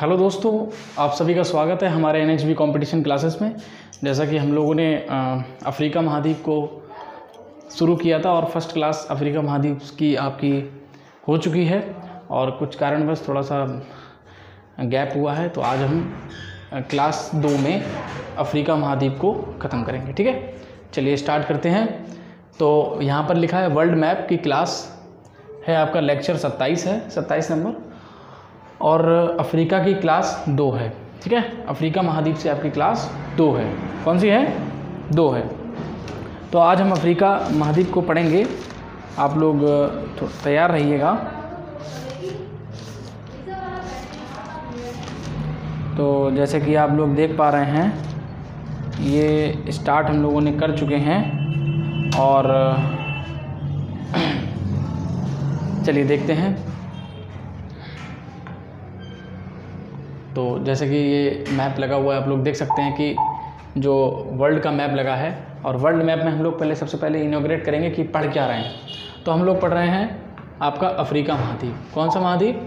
Hello दोस्तों, आप सभी का स्वागत है हमारे NHB कंपटीशन क्लासेस में। जैसा कि हम लोगों ने अफ्रीका महाद्वीप को शुरू किया था और फर्स्ट क्लास अफ्रीका महाद्वीप की आपकी हो चुकी है और कुछ कारणवश थोड़ा सा गैप हुआ है, तो आज हम क्लास 2 में अफ्रीका महाद्वीप को ख़त्म करेंगे। ठीक है, चलिए स्टार्ट करते हैं। तो यहाँ पर लिखा है वर्ल्ड मैप की क्लास है, आपका लेक्चर 27 है, 27 नंबर, और अफ्रीका की क्लास 2 है। ठीक है, अफ्रीका महाद्वीप से आपकी क्लास 2 है। कौन सी है? 2 है। तो आज हम अफ्रीका महाद्वीप को पढ़ेंगे। आप लोग तैयार रहिएगा। तो जैसे कि आप लोग देख पा रहे हैं, ये स्टार्ट हम लोगों ने कर चुके हैं और चलिए देखते हैं। तो जैसे कि ये मैप लगा हुआ है, आप लोग देख सकते हैं कि जो वर्ल्ड का मैप लगा है, और वर्ल्ड मैप में हम लोग सबसे पहले इनॉग्रेट करेंगे कि पढ़ क्या रहे हैं। तो हम लोग पढ़ रहे हैं आपका अफ्रीका महाद्वीप। कौन सा महाद्वीप?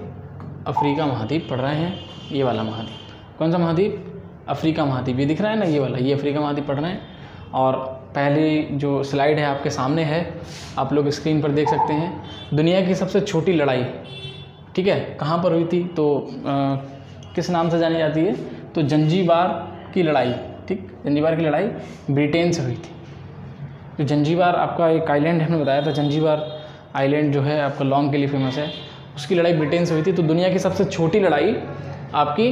अफ्रीका महाद्वीप पढ़ रहे हैं, ये वाला महाद्वीप। कौन सा महाद्वीप? अफ्रीका महाद्वीप। ये दिख रहा है ना, ये वाला, ये अफ्रीका महाद्वीप पढ़ रहे हैं। और पहली जो स्लाइड है आपके सामने है, आप लोग स्क्रीन पर देख सकते हैं। दुनिया की सबसे छोटी लड़ाई, ठीक है, कहाँ पर हुई थी? तो किस नाम से जानी जाती है? तो जंजीबार की लड़ाई। ठीक, जंजीबार की लड़ाई ब्रिटेन से हुई थी। तो जंजीबार आपका एक आइलैंड हमने बताया था, जंजीबार आइलैंड जो है आपका लॉन्ग के लिए फेमस है, उसकी लड़ाई ब्रिटेन से हुई थी। तो दुनिया की सबसे छोटी लड़ाई आपकी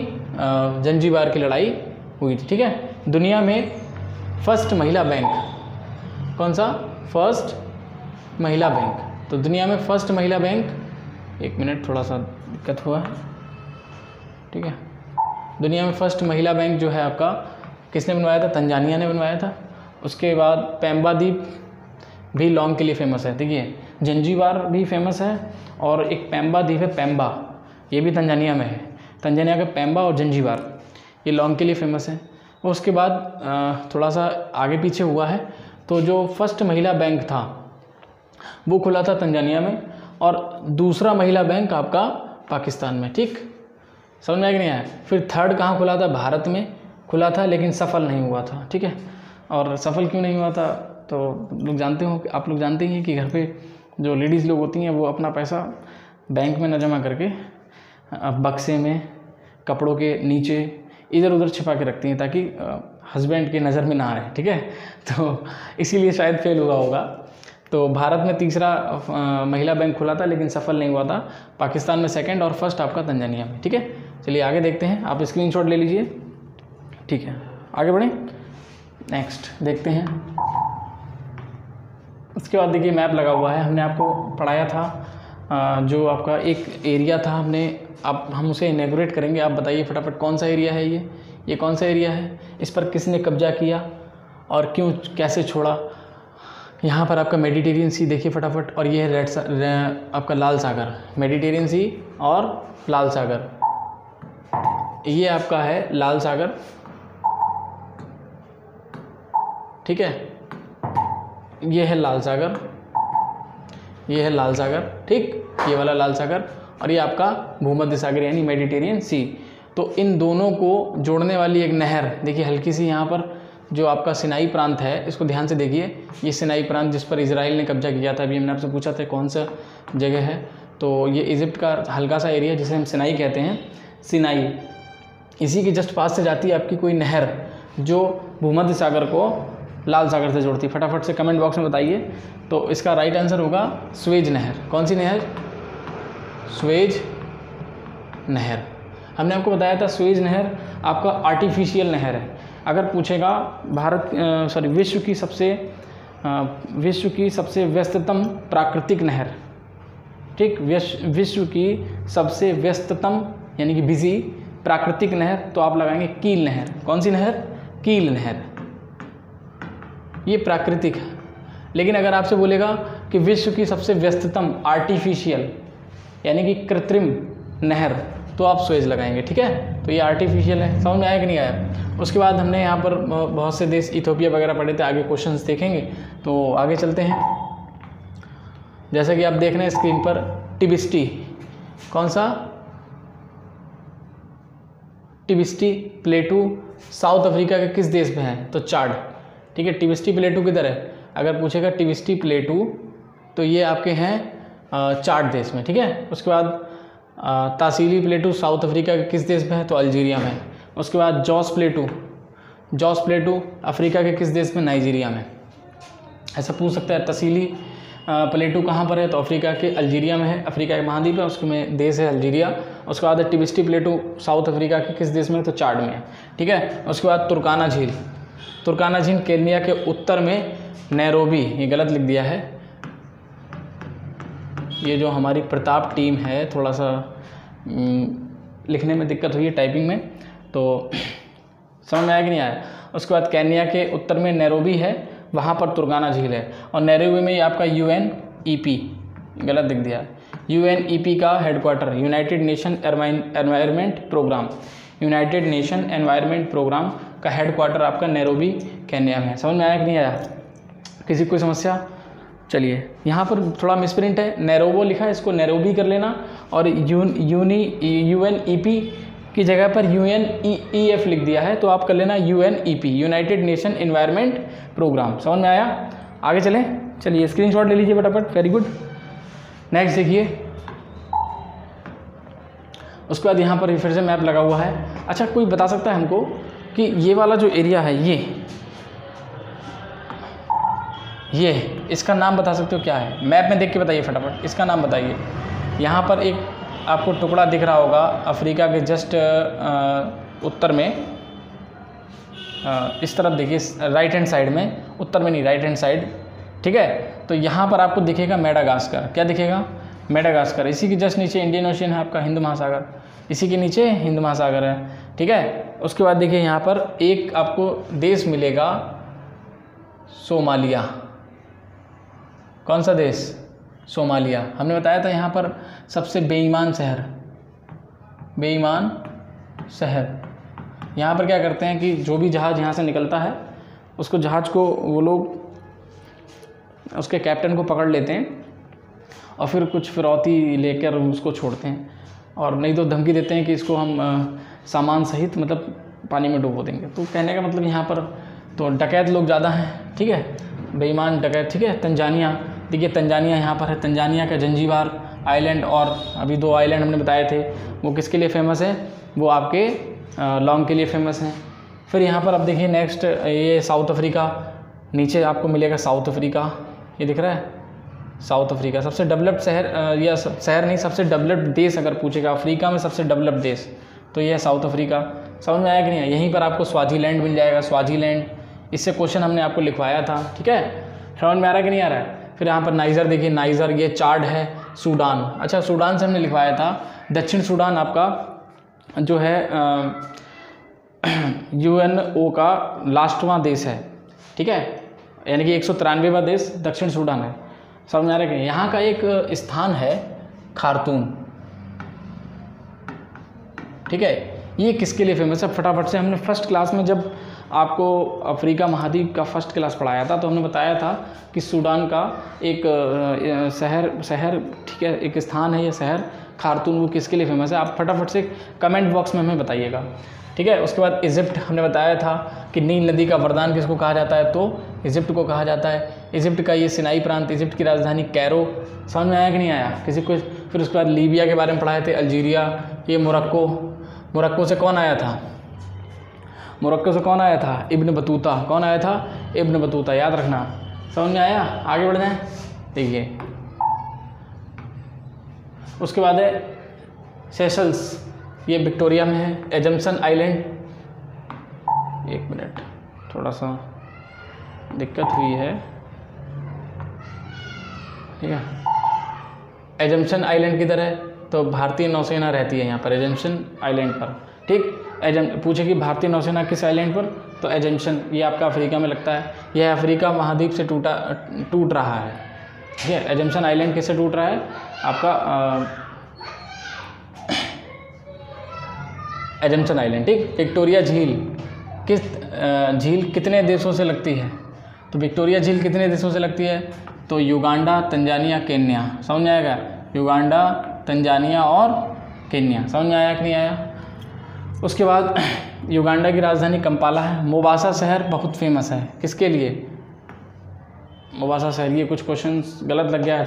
जंजीबार की लड़ाई हुई थी। ठीक है, दुनिया में फर्स्ट महिला बैंक, कौन सा? फर्स्ट महिला बैंक। तो दुनिया में फर्स्ट महिला बैंक, एक मिनट थोड़ा सा दिक्कत हुआ है, ठीक है। दुनिया में फर्स्ट महिला बैंक जो है आपका किसने बनवाया था? तंजानिया ने बनवाया था। उसके बाद पेम्बा द्वीप भी लॉन्ग के लिए फेमस है। देखिए, जंजीबार भी फेमस है और एक पेम्बा द्वीप है, पेम्बा, ये भी तंजानिया में है। तंजानिया का पेम्बा और जंजीबार ये लॉन्ग के लिए फेमस है। उसके बाद थोड़ा सा आगे पीछे हुआ है, तो जो फर्स्ट महिला बैंक था वो खुला था तंजानिया में, और दूसरा महिला बैंक आपका पाकिस्तान में। ठीक, समझ में आया कि नहीं आया? फिर थर्ड कहाँ खुला था? भारत में खुला था, लेकिन सफल नहीं हुआ था। ठीक है, और सफल क्यों नहीं हुआ था? तो लोग जानते हो, आप लोग जानते हैं कि घर पे जो लेडीज़ लोग होती हैं वो अपना पैसा बैंक में न जमा करके बक्से में, कपड़ों के नीचे, इधर उधर छिपा के रखती हैं ताकि हस्बैंड की नज़र में ना आए। ठीक है, तो इसीलिए शायद फेल हुआ होगा। तो भारत में तीसरा महिला बैंक खुला था लेकिन सफल नहीं हुआ था। पाकिस्तान में सेकंड और फर्स्ट आपका तंजानिया में। ठीक है, चलिए आगे देखते हैं। आप स्क्रीनशॉट ले लीजिए। ठीक है, आगे बढ़ें, नेक्स्ट देखते हैं। उसके बाद देखिए मैप लगा हुआ है, हमने आपको पढ़ाया था जो आपका एक एरिया था, हम उसे इनॉग्रेट करेंगे। आप बताइए फटाफट कौन सा एरिया है ये कौन सा एरिया है? इस पर किसने कब्जा किया और क्यों, कैसे छोड़ा? यहाँ पर आपका मेडिटेरियन सी देखिए फटाफट, और ये है आपका लाल सागर। मेडिटेरियन सी और लाल सागर, ये आपका है लाल सागर। ठीक है, ये है लाल सागर, ये है लाल सागर। ठीक, ये वाला लाल सागर, और ये आपका भूमध्य सागर यानी मेडिटेरियन सी। तो इन दोनों को जोड़ने वाली एक नहर देखिए, हल्की सी यहाँ पर जो आपका सिनाई प्रांत है, इसको ध्यान से देखिए। ये सिनाई प्रांत जिस पर इजराइल ने कब्जा किया था, अभी हमने आपसे पूछा था कौन सा जगह है, तो ये इजिप्ट का हल्का सा एरिया जिसे हम सिनाई कहते हैं, सिनाई, इसी के जस्ट पास से जाती है आपकी कोई नहर जो भूमध्य सागर को लाल सागर से जोड़ती है। फटाफट से कमेंट बॉक्स में बताइए। तो इसका राइट आंसर होगा स्वेज नहर। कौन सी नहर? स्वेज नहर। हमने आपको बताया था स्वेज नहर आपका आर्टिफिशियल नहर है। अगर पूछेगा विश्व की सबसे व्यस्ततम प्राकृतिक नहर, ठीक, विश्व की सबसे व्यस्ततम यानी कि बिजी प्राकृतिक नहर, तो आप लगाएंगे कील नहर। कौन सी नहर? कील नहर। ये प्राकृतिक है। लेकिन अगर आपसे बोलेगा कि विश्व की सबसे व्यस्ततम आर्टिफिशियल यानी कि कृत्रिम नहर, तो आप स्वेज लगाएंगे। ठीक है, तो ये आर्टिफिशियल है। समझ में आया कि नहीं आया? उसके बाद हमने यहाँ पर बहुत से देश, इथोपिया वगैरह पढ़े थे, आगे क्वेश्चंस देखेंगे। तो आगे चलते हैं। जैसा कि आप देख रहे हैं स्क्रीन पर, टिबिस्टी, कौन सा? टिबिस्टी प्लेटू साउथ अफ्रीका के किस देश में है? तो चाड। ठीक है, टिबिस्टी प्लेटू किधर है? अगर पूछेगा टिबिस्टी प्लेटू तो ये आपके हैं चाड देश में। ठीक है, उसके बाद तासीली प्लेटू साउथ अफ्रीका के किस देश में है? तो अल्जीरिया में। उसके बाद जॉस प्लेटू अफ्रीका के किस देश में? नाइजीरिया में। ऐसा पूछ सकता है। तसीली प्लेटू कहाँ पर है? तो अफ्रीका के अल्जीरिया में है, अफ्रीका के महाद्वीप है, उसके में देश है अल्जीरिया। उसके बाद टिबिस्टी प्लेटू साउथ अफ्रीका के किस देश में है? तो चाड में है। ठीक है, उसके बाद तुर्काना झील केन्या के उत्तर में नैरोबी, ये गलत लिख दिया है, ये जो हमारी प्रताप टीम है थोड़ा सा लिखने में दिक्कत हुई है टाइपिंग में, तो समझ में आया कि नहीं आया? उसके बाद केन्या के उत्तर में नैरोबी है, वहाँ पर तुर्काना झील है, और नैरोबी में ये आपका UNEP गलत दिख दिया है। UNEP का headquarter United Nation Environment Programme का हेडक्वार्टर आपका नैरोबी केन्या में है। समझ में आया कि नहीं आया? किसी कोई समस्या? चलिए, यहाँ पर थोड़ा मिसप्रिंट है, नैरोबो लिखा है, इसको नैरोबी कर लेना, और UNEP की जगह पर UNEF लिख दिया है, तो आप कर लेना UNEP United Nation Environment Programme. समझ में आया? आगे चलिए स्क्रीनशॉट ले लीजिए फटाफट। Very good. नेक्स्ट देखिए, उसके बाद यहाँ पर फिर से मैप लगा हुआ है। अच्छा, कोई बता सकता है हमको कि ये वाला जो एरिया है ये इसका नाम बता सकते हो क्या है? मैप में देख के बताइए फटाफट, इसका नाम बताइए। यहाँ पर एक आपको टुकड़ा दिख रहा होगा अफ्रीका के जस्ट उत्तर में, इस तरफ देखिए, राइट हैंड साइड में, उत्तर में नहीं, राइट हैंड साइड। ठीक है, तो यहाँ पर आपको दिखेगा मेडागास्कर। क्या दिखेगा? मेडागास्कर। इसी के जस्ट नीचे इंडियन ओशियन है आपका, हिंद महासागर, इसी के नीचे हिंद महासागर है। ठीक है, उसके बाद देखिए यहाँ पर एक आपको देश मिलेगा सोमालिया। कौन सा देश? सोमालिया। हमने बताया था यहाँ पर सबसे बेईमान शहर। यहाँ पर क्या करते हैं कि जो भी जहाज़ यहाँ से निकलता है, उसको जहाज़ को वो लोग उसके कैप्टन को पकड़ लेते हैं और फिर कुछ फिरौती लेकर उसको छोड़ते हैं, और नहीं तो धमकी देते हैं कि इसको हम सामान सहित मतलब पानी में डुबो देंगे। तो कहने का मतलब यहाँ पर तो डकैत लोग ज़्यादा हैं। ठीक है, बेईमान डकैत। ठीक है, तंजानिया, देखिए तंजानिया यहाँ पर है, तंजानिया का जंजीबार आइलैंड, और अभी 2 आइलैंड हमने बताए थे, वो किसके लिए फेमस है? वो आपके लॉन्ग के लिए फेमस हैं। फिर यहाँ पर अब देखिए नेक्स्ट, ये साउथ अफ्रीका, नीचे आपको मिलेगा साउथ अफ्रीका, ये दिख रहा है साउथ अफ्रीका। सबसे डेवलप्ड शहर, या शहर नहीं, सबसे डेवलप्ड देश अगर पूछेगा अफ्रीका में सबसे डेवलप्ड देश, तो ये है साउथ अफ्रीका। समझ में आया कि नहीं? यहीं पर आपको स्वाजीलैंड मिल जाएगा, स्वाजीलैंड, इससे क्वेश्चन हमने आपको लिखवाया था। ठीक है, समझ में आ रहा है कि नहीं आ रहा है? फिर यहाँ पर नाइजर देखिए, नाइजर, ये चाड है, सूडान। अच्छा, सूडान से हमने लिखवाया था, दक्षिण सूडान आपका जो है UNO का लास्टवां देश है। ठीक है, यानी कि 193वां देश दक्षिण सूडान है। समझ में आ रहा है कि यहाँ का एक स्थान है खार्तूम। ठीक है, ये किसके लिए फेमस है? फटाफट से, हमने फर्स्ट क्लास में जब आपको अफ्रीका महाद्वीप का फर्स्ट क्लास पढ़ाया था तो हमने बताया था कि सूडान का एक शहर ठीक है, एक स्थान है ये शहर खार्तूम, वो किसके लिए फेमस है? आप फटाफट से कमेंट बॉक्स में हमें बताइएगा। ठीक है, उसके बाद इजिप्ट हमने बताया था कि नील नदी का वरदान किसको कहा जाता है? तो इजिप्ट को कहा जाता है। इजिप्ट का ये सिनाई प्रांत, इजिप्ट की राजधानी कैरो। समझ में आया कि नहीं आया किसी को? फिर उसके बाद लीबिया के बारे में पढ़ाए थे, अल्जीरिया, ये मोरक्को से कौन आया था? मोरक्को से कौन आया था? Ibn Battuta. कौन आया था? इब्न बतूता, याद रखना। समझ में आया? आगे बढ़ जाएं। देखिए उसके बाद है सेशल्स, ये विक्टोरिया में है। एजम्सन आइलैंड, एक मिनट, थोड़ा सा दिक्कत हुई है। ठीक है, एजम्सन आइलैंड किधर है? तो भारतीय नौसेना रहती है यहाँ पर, एजम्सन आइलैंड पर। ठीक, पूछे कि भारतीय नौसेना किस आइलैंड पर? तो एजम्सन, ये आपका अफ्रीका में लगता है। यह अफ्रीका महाद्वीप से टूट रहा है। ठीक है, एजम्सन आइलैंड किससे टूट रहा है? आपका एजम्सन आइलैंड। ठीक, विक्टोरिया झील, झील कितने देशों से लगती है? तो विक्टोरिया झील कितने देशों से लगती है? तो युगांडा, तंजानिया, केन्या। समझ में आएगा? युगांडा, तंजानिया और केन्या। समझ में आया कि नहीं आया? उसके बाद युगांडा की राजधानी कंपाला है। मोबासा शहर बहुत फेमस है, किसके लिए? मोबासा शहर। ये कुछ क्वेश्चंस गलत लग गया है,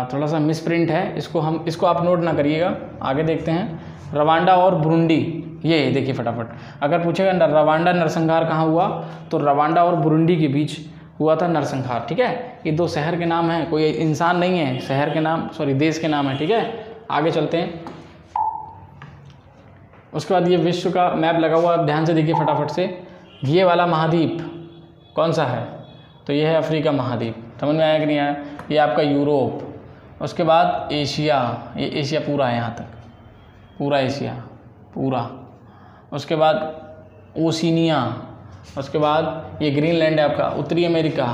थोड़ा सा मिसप्रिंट है, इसको आप नोट ना करिएगा। आगे देखते हैं, रवांडा और बुरुंडी। ये देखिए फटाफट, अगर पूछेगा रवांडा नरसंहार कहाँ हुआ, तो रवांडा और बुरुंडी के बीच हुआ था नरसंहार। ठीक है, ये 2 शहर के नाम हैं, कोई इंसान नहीं है, शहर के नाम, सॉरी देश के नाम है। ठीक है, आगे चलते हैं। उसके बाद ये विश्व का मैप लगा हुआ, ध्यान से देखिए फटाफट से। ये वाला महाद्वीप कौन सा है? तो ये है अफ्रीका महाद्वीप। समझ में आया कि नहीं आया? ये आपका यूरोप। उसके बाद एशिया, ये एशिया पूरा है, यहाँ तक पूरा एशिया पूरा। उसके बाद ओशिनिया। उसके बाद ये ग्रीनलैंड है आपका, उत्तरी अमेरिका,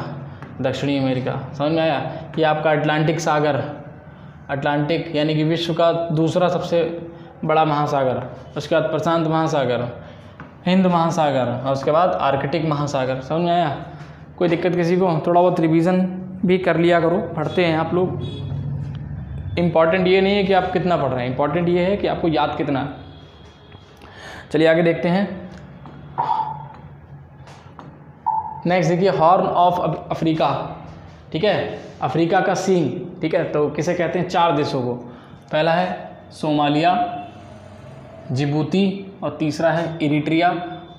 दक्षिणी अमेरिका। समझ में आया? ये आपका अटलांटिक सागर, अटलांटिक यानी कि विश्व का दूसरा सबसे बड़ा महासागर। उसके बाद प्रशांत महासागर, हिंद महासागर, और उसके बाद आर्कटिक महासागर। समझ में आया? कोई दिक्कत किसी को? थोड़ा बहुत रिवीजन भी कर लिया करो, पढ़ते हैं आप लोग। इम्पॉर्टेंट ये नहीं है कि आप कितना पढ़ रहे हैं, इम्पॉर्टेंट ये है कि आपको याद कितना है। चलिए आगे देखते हैं। नेक्स्ट देखिए, हॉर्न ऑफ अफ्रीका। ठीक है, अफ्रीका का सींग। ठीक है, तो किसे कहते हैं? 4 देशों को। पहला है सोमालिया, जिबूती, और तीसरा है इरिट्रिया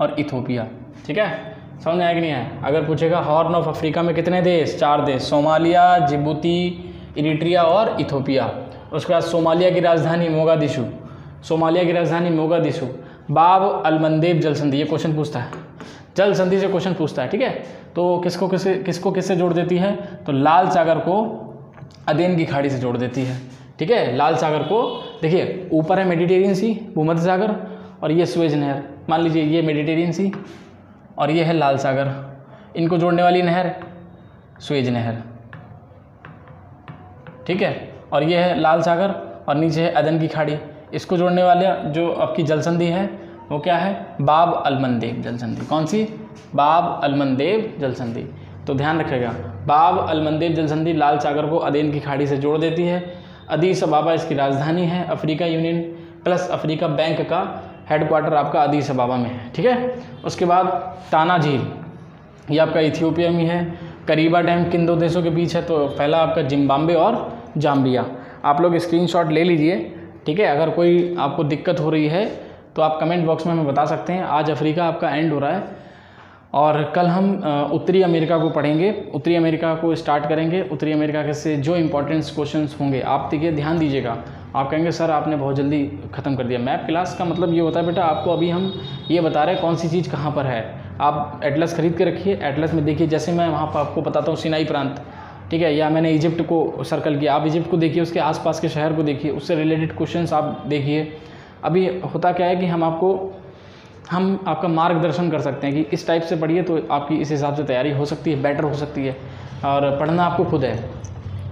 और इथोपिया। ठीक है, समझ में आया कि नहीं आया? अगर पूछेगा हॉर्न ऑफ अफ्रीका में कितने देश? 4 देश, सोमालिया, जिबूती, इरिट्रिया और इथोपिया। उसके बाद सोमालिया की राजधानी मोगादिशु, सोमालिया की राजधानी मोगादिशु। बाब अलमंदेब जल संधि, ये क्वेश्चन पूछता है, जल संधि से क्वेश्चन पूछता है। ठीक है, तो किसको किससे जोड़ देती है? तो लाल सागर को अदेन की खाड़ी से जोड़ देती है। ठीक है, लाल सागर को देखिए, ऊपर है मेडिटेरियन सी, भूमध्य सागर, और ये सुएज नहर। मान लीजिए ये मेडिटेरियन सी और ये है लाल सागर, इनको जोड़ने वाली नहर सुएज नहर। ठीक है, और ये है लाल सागर और नीचे है अदन की खाड़ी। इसको जोड़ने वाले जो आपकी जल संधि है वो क्या है? बाब अलमंदेब जल संधि। कौन सी? बाब अलमंदेब जल संधि। तो ध्यान रखिएगा, बाब अलमंदेब जल संधि लाल सागर को अदेन की खाड़ी से जोड़ देती है। अदीस अबाबा इसकी राजधानी है। Africa union plus Africa bank का हेडक्वार्टर आपका अदीस अबाबा में है। ठीक है, उसके बाद टाना झील, ये आपका इथियोपिया में है। करीबा डैम किन 2 देशों के बीच है? तो पहला आपका जिम्बाब्वे और जाम्बिया। आप लोग स्क्रीनशॉट ले लीजिए। ठीक है, अगर कोई आपको दिक्कत हो रही है तो आप कमेंट बॉक्स में हमें बता सकते हैं। आज अफ्रीका आपका एंड हो रहा है और कल हम उत्तरी अमेरिका को पढ़ेंगे, उत्तरी अमेरिका को स्टार्ट करेंगे। उत्तरी अमेरिका के से जो इंपॉर्टेंट क्वेश्चंस होंगे आप देखिए, ध्यान दीजिएगा। आप कहेंगे सर आपने बहुत जल्दी ख़त्म कर दिया। मैप क्लास का मतलब ये होता है बेटा, आपको अभी हम ये बता रहे हैं कौन सी चीज़ कहाँ पर है। आप एटलस खरीद के रखिए, एटलस में देखिए, जैसे मैं वहाँ पर आपको बताता हूँ सिनाई प्रांत, ठीक है, या मैंने इजिप्ट को सर्कल किया, आप इजिप्ट को देखिए, उसके आसपास के शहर को देखिए, उससे रिलेटेड क्वेश्चंस आप देखिए। अभी होता क्या है कि हम आपका मार्गदर्शन कर सकते हैं कि इस टाइप से पढ़िए तो आपकी इस हिसाब से तैयारी हो सकती है, बेटर हो सकती है, और पढ़ना आपको खुद है।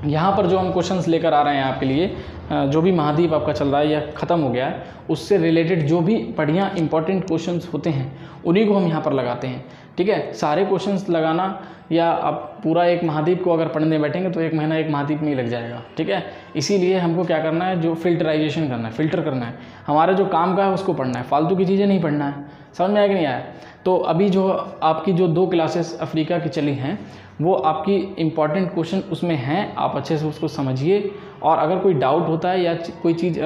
यहाँ पर जो हम क्वेश्चंस लेकर आ रहे हैं आपके लिए, जो भी महाद्वीप आपका चल रहा है या ख़त्म हो गया है, उससे रिलेटेड जो भी बढ़िया इंपॉर्टेंट क्वेश्चंस होते हैं उन्हीं को हम यहाँ पर लगाते हैं। ठीक है, सारे क्वेश्चंस लगाना या आप पूरा एक महाद्वीप को अगर पढ़ने बैठेंगे तो 1 महीना एक महाद्वीप में ही लग जाएगा। ठीक है, इसीलिए हमको क्या करना है, जो फिल्टराइजेशन करना है, फ़िल्टर करना है, हमारा जो काम का है उसको पढ़ना है, फालतू की चीज़ें नहीं पढ़ना है। समझ में आया कि नहीं आया? तो अभी जो आपकी जो 2 क्लासेस अफ्रीका की चली हैं वो आपकी इम्पॉर्टेंट क्वेश्चन उसमें हैं, आप अच्छे से उसको समझिए। और अगर कोई डाउट होता है या कोई चीज़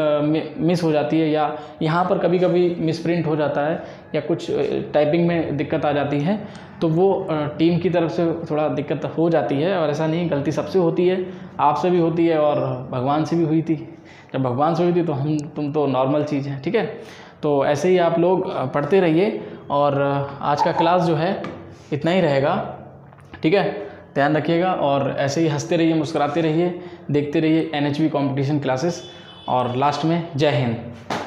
मिस हो जाती है या यहाँ पर कभी कभी मिसप्रिंट हो जाता है या कुछ टाइपिंग में दिक्कत आ जाती है तो वो टीम की तरफ से थोड़ा दिक्कत हो जाती है। और ऐसा नहीं, गलती सबसे होती है, आपसे भी होती है और भगवान से भी हुई थी। जब भगवान से हुई थी तो तुम तो नॉर्मल चीज़ है। ठीक है, तो ऐसे ही आप लोग पढ़ते रहिए और आज का क्लास जो है इतना ही रहेगा। ठीक है, ध्यान रखिएगा और ऐसे ही हंसते रहिए, मुस्कुराते रहिए, देखते रहिए NHB कंपटीशन क्लासेस। और लास्ट में जय हिंद।